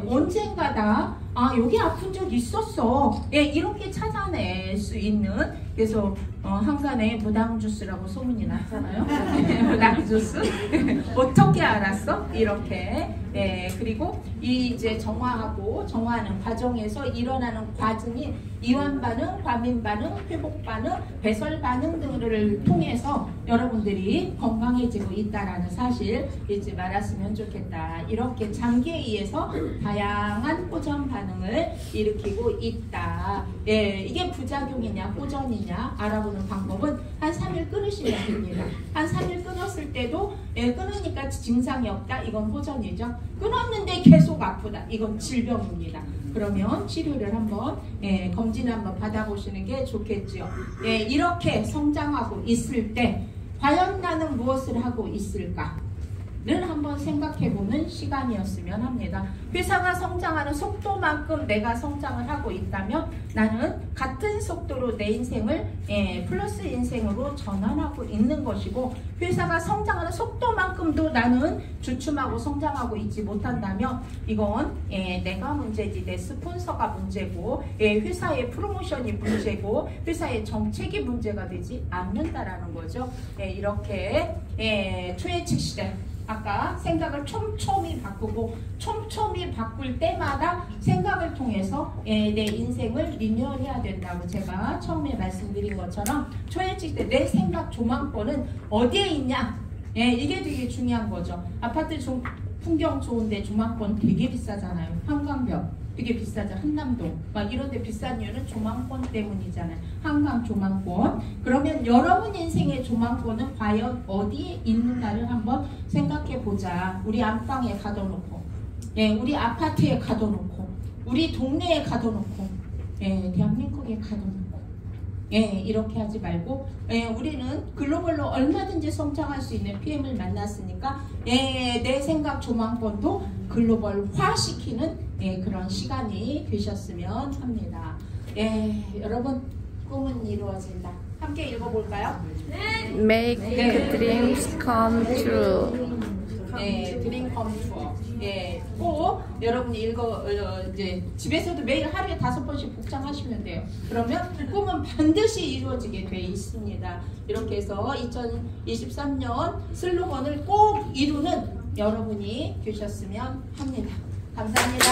언젠가다 여기 아픈 적 있었어, 이렇게 찾아낼 수 있는, 그래서 한간에 무당 주스라고 소문이 났잖아요. 무당 주스. 어떻게 알았어? 이렇게. 그리고 이 이제 정화하는 과정에서 일어나는 과정이 이완 반응, 과민 반응, 회복 반응, 배설 반응 등을 통해서 여러분들이 건강해지고 있다라는 사실 잊지 말았으면 좋겠다. 이렇게 장기에 의해서 다양한 호전 반응을 일으키고 있다. 이게 부작용이냐 호전이냐 알아보는 방법은 한 3일 끊으시면 됩니다. 한 3일 끊었을 때도 끊으니까 증상이 없다, 이건 호전이죠. 끊었는데 계속 아프다, 이건 질병입니다. 그러면 치료를 한번 검진 한번 받아보시는 게 좋겠죠. 이렇게 성장하고 있을 때 과연 나는 무엇을 하고 있을까? 를 한번 생각해보는 시간이었으면 합니다. 회사가 성장하는 속도만큼 내가 성장을 하고 있다면 나는 같은 속도로 내 인생을 플러스 인생으로 전환하고 있는 것이고, 회사가 성장하는 속도만큼도 나는 주춤하고 성장하고 있지 못한다면 이건 내가 문제지, 내 스폰서가 문제고, 회사의 프로모션이 문제고, 회사의 정책이 문제가 되지 않는다라는 거죠. 이렇게 초예측 시대, 아까 생각을 촘촘히 바꾸고 촘촘히 바꿀 때마다 생각을 통해서 내 인생을 리뉴얼해야 된다고 제가 처음에 말씀드린 것처럼 초예측 때 내 생각 조망권은 어디에 있냐? 이게 되게 중요한 거죠. 아파트 풍경 좋은데 조망권 되게 비싸잖아요. 한강변 되게 비싸죠. 한남동 막 이런 데 비싼 이유는 조망권 때문이잖아요. 한강 조망권. 그러면 여러분 인생의 조망권은 과연 어디에 있는가를 한번 생각해 보자. 우리 안방에 가둬놓고, 예, 우리 아파트에 가둬놓고, 우리 동네에 가둬놓고, 예, 대한민국에 가둬놓고, 예, 이렇게 하지 말고, 예, 우리는 글로벌로 얼마든지 성장할 수 있는 PM을 만났으니까, 예, 내 생각 조망권도 글로벌화 시키는, 예, 그런 시간이 되셨으면 합니다. 예, 여러분 꿈은 이루어진다. 함께 읽어볼까요? Make dreams come true. 예, 드림 컴투어. 예, 꼭 여러분이 이제 집에서도 매일 하루에 5번씩 복장하시면 돼요. 그러면 꿈은 반드시 이루어지게 돼 있습니다. 이렇게 해서 2023년 슬로건을 꼭 이루는 여러분이 되셨으면 합니다. 감사합니다.